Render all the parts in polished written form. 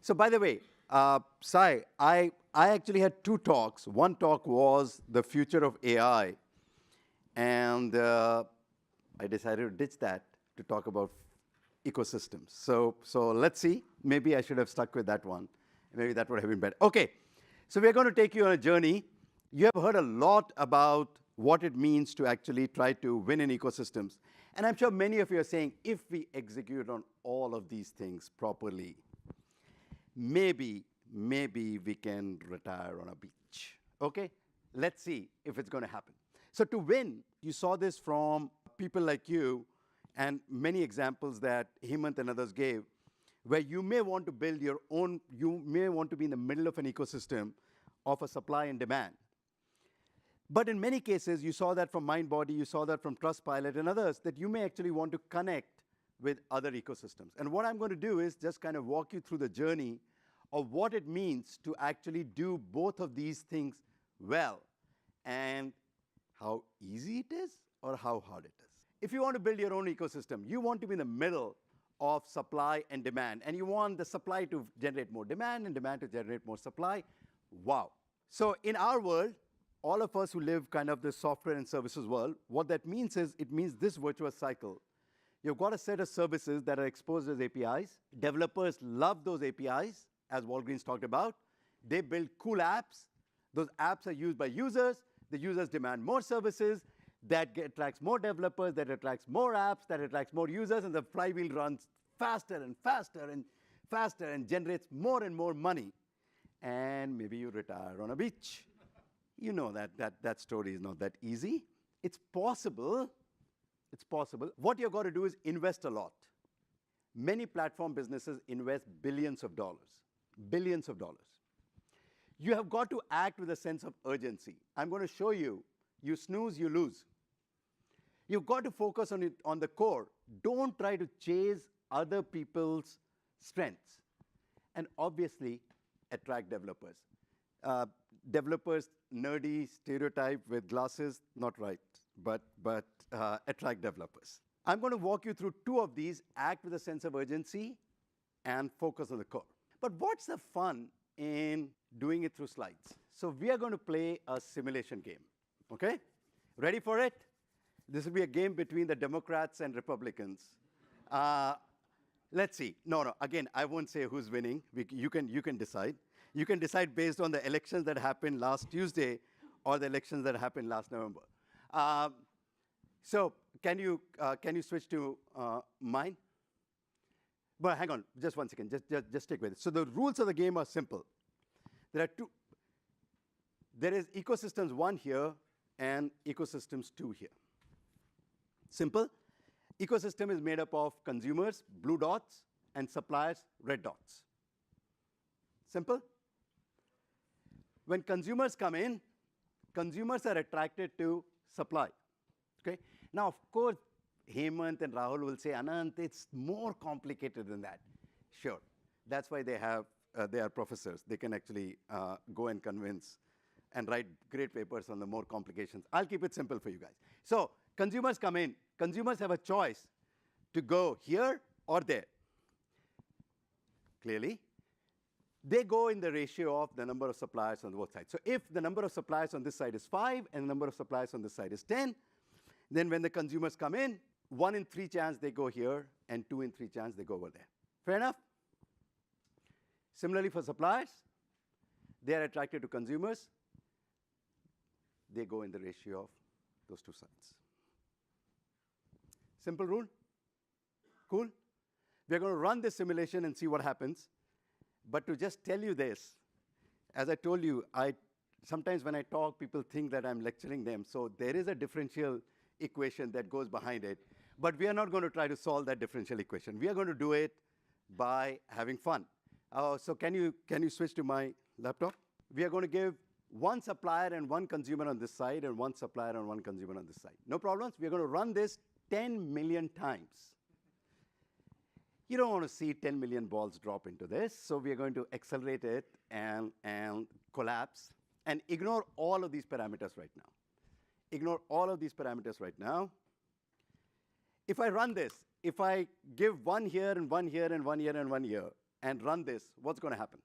So by the way, Sai, I actually had two talks. One talk was the future of AI, and I decided to ditch that to talk about ecosystems. So let's see. Maybe I should have stuck with that one. Maybe that would have been better. Okay, so we're going to take you on a journey. You have heard a lot about what it means to actually try to win in ecosystems. And I'm sure many of you are saying, if we execute on all of these things properly, maybe we can retire on a beach. Okay? Let's see if it's going to happen. So to win, you saw this from people like you and many examples that Hemant and others gave, where you may want to build your own, you may want to be in the middle of an ecosystem of a supply and demand. But in many cases, you saw that from MindBody, you saw that from Trustpilot and others, that you may actually want to connect with other ecosystems. And what I'm going to do is just kind of walk you through the journey of what it means to actually do both of these things well, and how easy it is or how hard it is. If you want to build your own ecosystem, you want to be in the middle of supply and demand, and you want the supply to generate more demand and demand to generate more supply. Wow. So in our world, all of us who live kind of the software and services world, what that means is it means this virtuous cycle. You've got a set of services that are exposed as APIs. Developers love those APIs, as Walgreens talked about. They build cool apps. Those apps are used by users. The users demand more services. That attracts more developers. That attracts more apps. That attracts more users. And the flywheel runs faster and faster and faster and generates more and more money. And maybe you retire on a beach. You know that story is not that easy. It's possible. It's possible. What you've got to do is invest a lot. Many platform businesses invest billions of dollars. Billions of dollars. You have got to act with a sense of urgency. I'm going to show you. You snooze, you lose. You've got to focus on the core. Don't try to chase other people's strengths. And obviously, attract developers. Developers, nerdy stereotype with glasses, not right, but attract developers. I'm going to walk you through two of these, act with a sense of urgency and focus on the core. But what's the fun in doing it through slides? So we are going to play a simulation game, okay? Ready for it? This will be a game between the Democrats and Republicans. Let's see. No, again, I won't say who's winning. You can decide. You can decide based on the elections that happened last Tuesday or the elections that happened last November. So can you switch to mine? But hang on, just one second. Just stick with it. So the rules of the game are simple. There are two. There is ecosystems 1 here and ecosystems 2 here. Simple. Ecosystem is made up of consumers, blue dots, and suppliers, red dots. Simple. When consumers come in, consumers are attracted to supply. Okay? Now, of course, Hemant and Rahul will say, Anant, it's more complicated than that. Sure. That's why they are professors. They can actually go and convince and write great papers on the more complications. I'll keep it simple for you guys. So consumers come in. Consumers have a choice to go here or there. Clearly, they go in the ratio of the number of suppliers on both sides. So if the number of suppliers on this side is 5 and the number of suppliers on this side is 10, then when the consumers come in, 1 in 3 chance they go here, and 2 in 3 chance they go over there. Fair enough? Similarly for suppliers, they are attracted to consumers. They go in the ratio of those two sides. Simple rule? Cool? We're going to run this simulation and see what happens. But to just tell you this, as I told you, sometimes when I talk, people think that I'm lecturing them. So there is a differential equation that goes behind it. But we are not going to try to solve that differential equation. We are going to do it by having fun. So can you switch to my laptop? We are going to give 1 supplier and 1 consumer on this side and 1 supplier and 1 consumer on this side. No problems. We are going to run this 10 million times. You don't want to see 10 million balls drop into this. So we are going to accelerate it and collapse and ignore all of these parameters right now. Ignore all of these parameters right now. If I run this, if I give 1 here and 1 here and 1 here and 1 here, and run this, what's going to happen?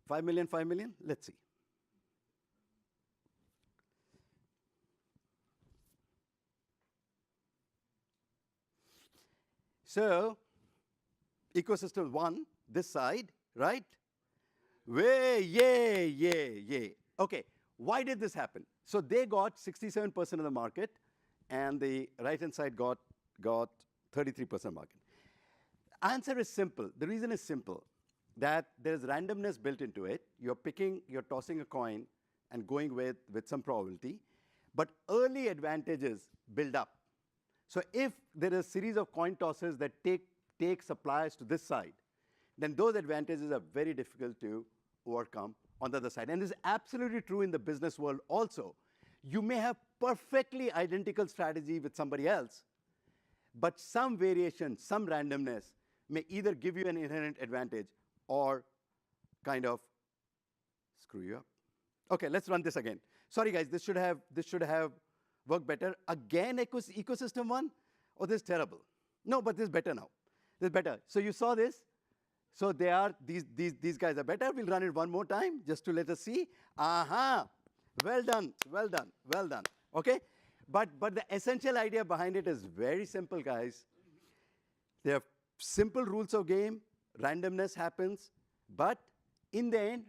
5 million, 5 million? Let's see. So, ecosystem 1, this side, right? Way, yay, yay, yay. Okay, why did this happen? So they got 67% of the market, and the right-hand side got 33% market. Answer is simple. The reason is simple, that there's randomness built into it. You're tossing a coin and going with some probability, but early advantages build up. So if there is a series of coin tosses that take suppliers to this side, then those advantages are very difficult to overcome on the other side. And this is absolutely true in the business world also. You may have perfectly identical strategy with somebody else, but some variation, some randomness may either give you an inherent advantage or kind of screw you up. Okay, let's run this again. Sorry guys, this should have worked better. Again, ecosystem 1? Oh, this is terrible. No, but this is better now. This is better. So you saw this. So these guys are better. We'll run it one more time just to let us see. Aha! Well done, well done, well done. Okay? But the essential idea behind it is very simple, guys. There are simple rules of game. Randomness happens. But in the end,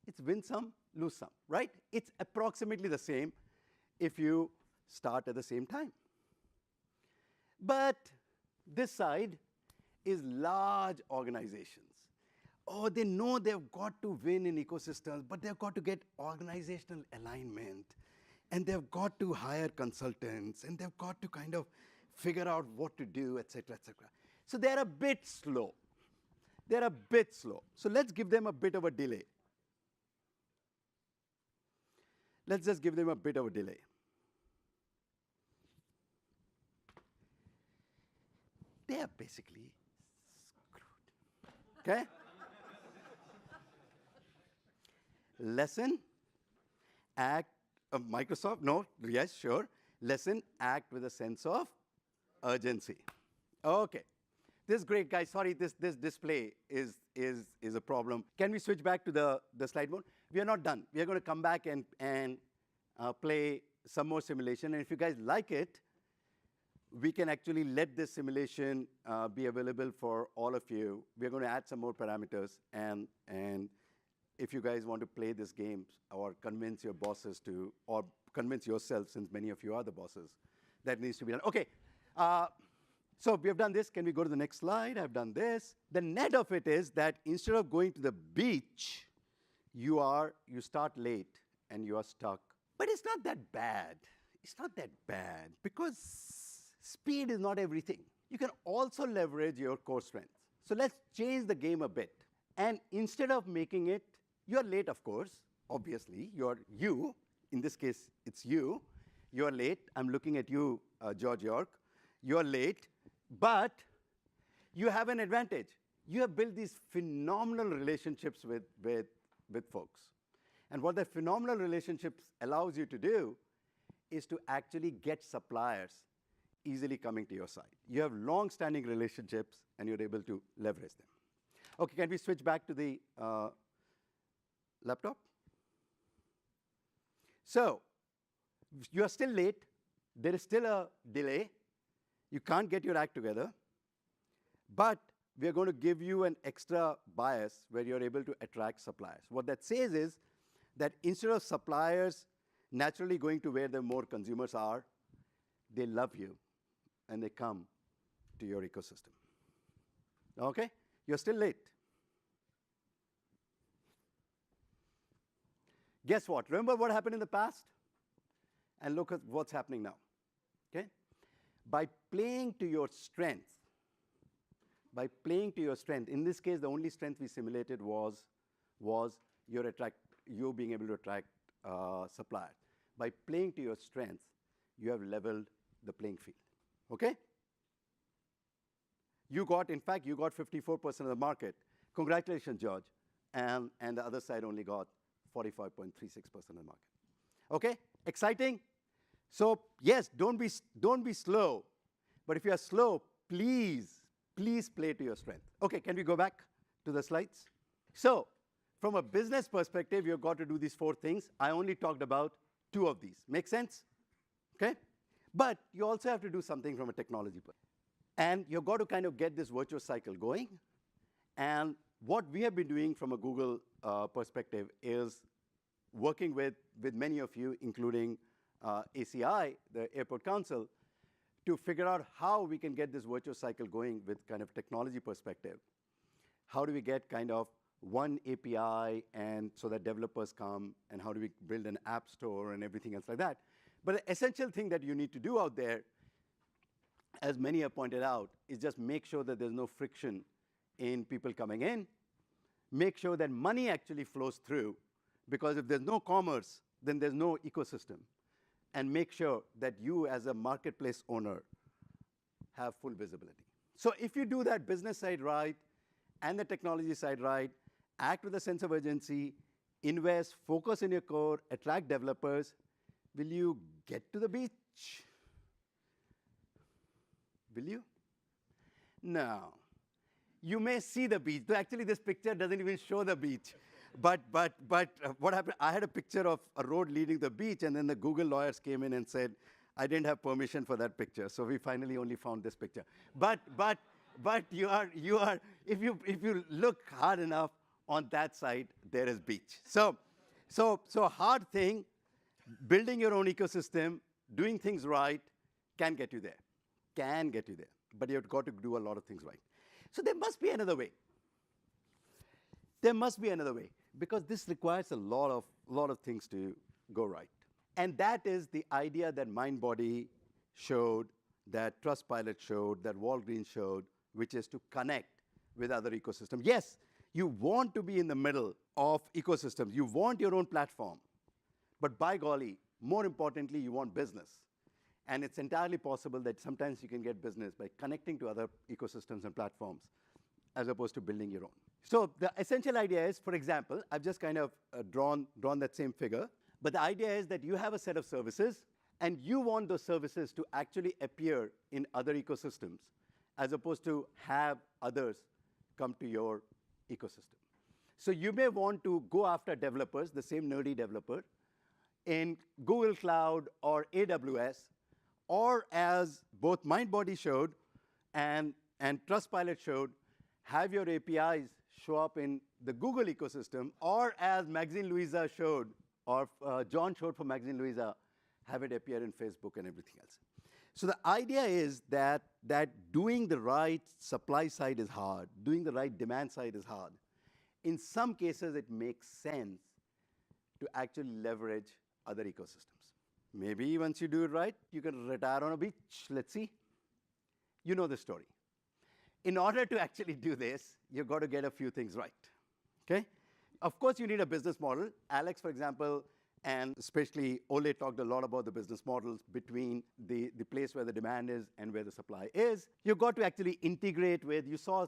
it's win some, lose some, right? It's approximately the same if you start at the same time. But this side is large organizations. Oh, they know they've got to win in ecosystems, but they've got to get organizational alignment, and they've got to hire consultants, and they've got to kind of figure out what to do, et cetera, et cetera. So they're a bit slow. They're a bit slow. So let's give them a bit of a delay. Let's just give them a bit of a delay. They are basically screwed. Okay? Lesson, act, Microsoft, no, yes, sure. Lesson, act with a sense of urgency. Okay. This is great, guys. Sorry, this display is a problem. Can we switch back to the slide mode? We are not done. We are going to come back and play some more simulation. And if you guys like it, we can actually let this simulation be available for all of you. We're going to add some more parameters. And if you guys want to play this game or convince your bosses to, or convince yourself, since many of you are the bosses, that needs to be done. OK. So we have done this. Can we go to the next slide? I've done this. The net of it is that instead of going to the beach, you start late and you are stuck. But it's not that bad. It's not that bad, because speed is not everything. You can also leverage your core strengths. So let's change the game a bit. And instead of making it, you're late, of course, obviously. You, in this case, it's you. You're late. I'm looking at you, George York. You're late. But you have an advantage. You have built these phenomenal relationships with folks. And what the phenomenal relationships allows you to do is to actually get suppliers easily coming to your side. You have long-standing relationships, and you're able to leverage them. OK, can we switch back to the laptop? So you are still late. There is still a delay. You can't get your act together. But we are going to give you an extra bias where you're able to attract suppliers. What that says is that instead of suppliers naturally going to where the more consumers are, they love you, and they come to your ecosystem. OK? You're still late. Guess what? Remember what happened in the past? And look at what's happening now. OK? By playing to your strength, in this case, the only strength we simulated was you being able to attract suppliers. By playing to your strengths, you have leveled the playing field. OK? In fact, you got 54% of the market. Congratulations, George. And the other side only got 45.36% of the market. OK? Exciting? So yes, don't be slow. But if you are slow, please, please play to your strength. Okay, can we go back to the slides? So, from a business perspective, you've got to do these 4 things. I only talked about 2 of these. Make sense? Okay? But you also have to do something from a technology perspective. And you've got to kind of get this virtuous cycle going. And what we have been doing from a Google perspective is working with many of you, including ACI, the Airport Council, to figure out how we can get this virtuous cycle going with kind of technology perspective. How do we get kind of one API and so that developers come, and how do we build an app store and everything else like that. But the essential thing that you need to do out there, as many have pointed out, is just make sure that there's no friction in people coming in. Make sure that money actually flows through, because if there's no commerce, then there's no ecosystem. And make sure that you as a marketplace owner have full visibility. So if you do that business side right and the technology side right, act with a sense of urgency, invest, focus in your core, attract developers, will you get to the beach? Will you? No. You may see the beach. Actually, this picture doesn't even show the beach. But what happened, I had a picture of a road leading the beach, and then the Google lawyers came in and said, I didn't have permission for that picture. So we finally only found this picture. But you are, if you look hard enough on that side, there is beach. So hard thing, building your own ecosystem, doing things right, can get you there. Can get you there. But you've got to do a lot of things right. So there must be another way. There must be another way, because this requires a lot of things to go right. And that is the idea that MindBody showed, that Trustpilot showed, that Walgreens showed, which is to connect with other ecosystems. Yes, you want to be in the middle of ecosystems. You want your own platform. But by golly, more importantly, you want business. And it's entirely possible that sometimes you can get business by connecting to other ecosystems and platforms, as opposed to building your own. So the essential idea is, for example, I've just kind of drawn that same figure. But the idea is that you have a set of services, and you want those services to actually appear in other ecosystems, as opposed to have others come to your ecosystem. So you may want to go after developers, the same nerdy developer, in Google Cloud or AWS, or as both MindBody showed and Trustpilot showed, have your APIs show up in the Google ecosystem, or as Magazine Louisa showed, or John showed for Magazine Louisa, have it appear in Facebook and everything else. So the idea is that doing the right supply side is hard, doing the right demand side is hard. In some cases, it makes sense to actually leverage other ecosystems. Maybe once you do it right, you can retire on a beach. Let's see. You know the story. In order to actually do this, you've got to get a few things right. Okay? Of course, you need a business model. Alex, for example, and especially Ole talked a lot about the business models between the place where the demand is and where the supply is. You've got to actually integrate with, you saw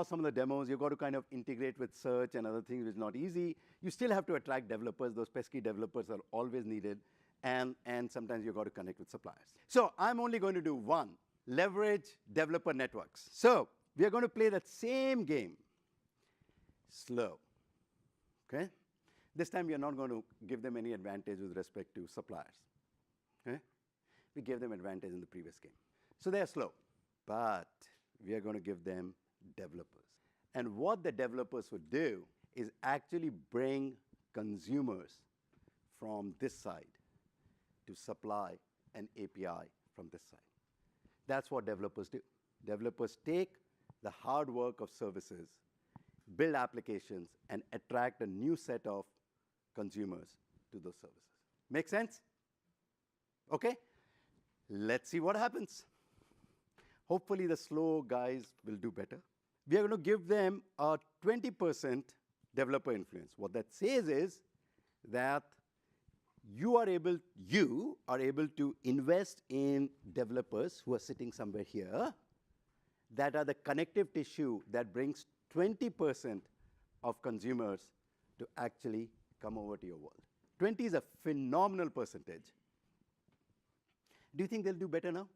some of the demos, you've got to kind of integrate with search and other things, which is not easy. You still have to attract developers. Those pesky developers are always needed. And sometimes you've got to connect with suppliers. So I'm only going to do one, leverage developer networks. So we are going to play that same game, slow, okay? This time we are not going to give them any advantage with respect to suppliers, okay? We gave them advantage in the previous game. So they are slow, but we are going to give them developers. And what the developers would do is actually bring consumers from this side to supply an API from this side. That's what developers do. Developers take the hard work of services, build applications, and attract a new set of consumers to those services. Make sense? Okay? Let's see what happens. Hopefully the slow guys will do better. We are going to give them a 20% developer influence. What that says is that you are able to invest in developers who are sitting somewhere here that are the connective tissue that brings 20% of consumers to actually come over to your world. 20 is a phenomenal percentage. Do you think they'll do better now?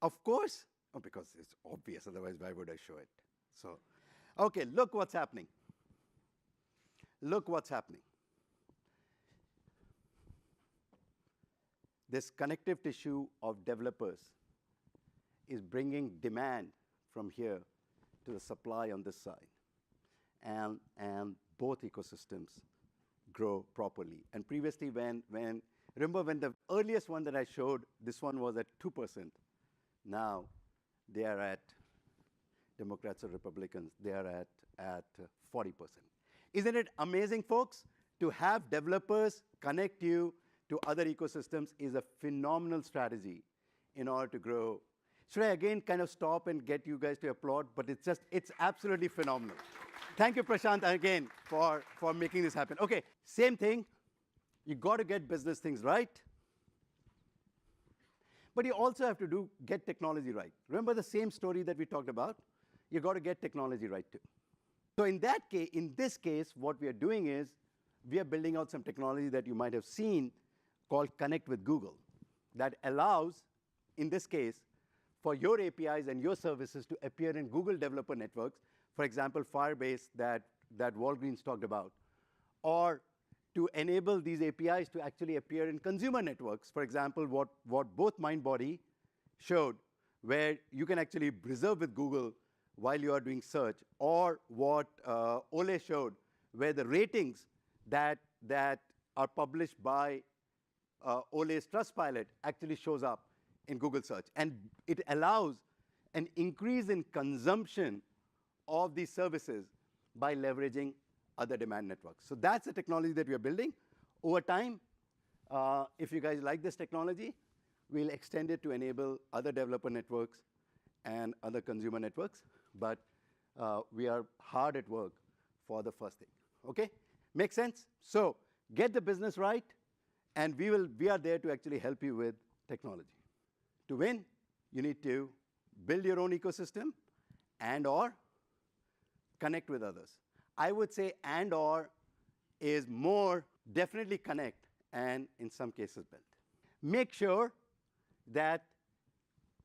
Of course, oh, because it's obvious, otherwise why would I show it? So, okay, look what's happening. Look what's happening. This connective tissue of developers is bringing demand from here to the supply on this side. And both ecosystems grow properly. And previously, remember when the earliest one that I showed, this one was at 2%. Now they are at, Democrats or Republicans, they are at 40%. Isn't it amazing, folks? To have developers connect you to other ecosystems is a phenomenal strategy in order to grow. Should I again kind of stop and get you guys to applaud? But it's absolutely phenomenal. Thank you, Prashant, again, for making this happen. Okay, same thing. You got to get business things right. But you also have to get technology right. Remember the same story that we talked about? You got to get technology right too. So in this case, what we are doing is we are building out some technology that you might have seen called Connect with Google that allows, in this case, for your APIs and your services to appear in Google developer networks, for example, Firebase that Walgreens talked about, or to enable these APIs to actually appear in consumer networks, for example, what both MindBody showed, where you can actually preserve with Google while you are doing search, or what Ole showed, where the ratings that are published by Ole's Trustpilot actually shows up in Google search. And it allows an increase in consumption of these services by leveraging other demand networks. So that's the technology that we are building. Over time, if you guys like this technology, we'll extend it to enable other developer networks and other consumer networks. But we are hard at work for the first thing. Okay? Make sense? So get the business right, and we are there to actually help you with technology. To win, you need to build your own ecosystem and/or connect with others. I would say and/or is more definitely connect and in some cases build. Make sure that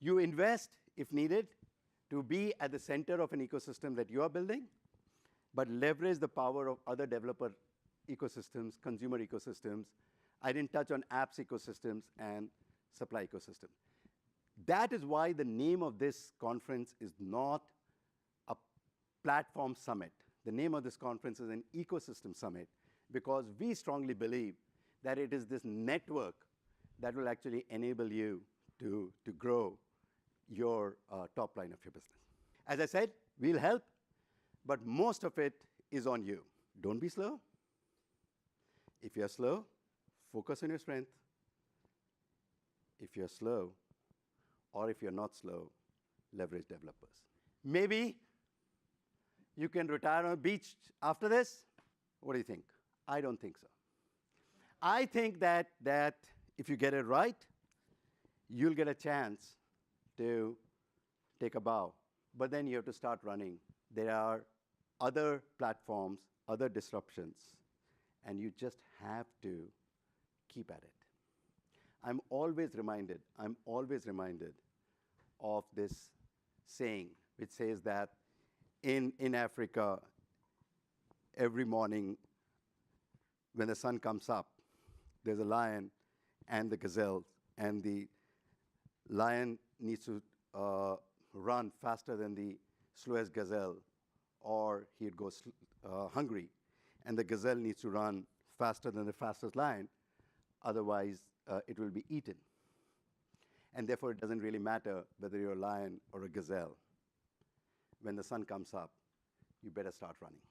you invest, if needed, to be at the center of an ecosystem that you are building, but leverage the power of other developer ecosystems, consumer ecosystems. I didn't touch on apps ecosystems and supply ecosystem. That is why the name of this conference is not a platform summit. The name of this conference is an ecosystem summit, because we strongly believe that it is this network that will actually enable you to grow your top line of your business. As I said, we'll help, but most of it is on you. Don't be slow. If you're slow, focus on your strength. If you're slow, or if you're not slow, leverage developers. Maybe you can retire on a beach after this. What do you think? I don't think so. I think that if you get it right, you'll get a chance to take a bow. But then you have to start running. There are other platforms, other disruptions, and you just have to keep at it. I'm always reminded of this saying, which says that in Africa, every morning when the sun comes up, there's a lion and the gazelle, and the lion needs to run faster than the slowest gazelle, or he'd go hungry, and the gazelle needs to run faster than the fastest lion, otherwise it will be eaten. And therefore, it doesn't really matter whether you're a lion or a gazelle. When the sun comes up, you better start running.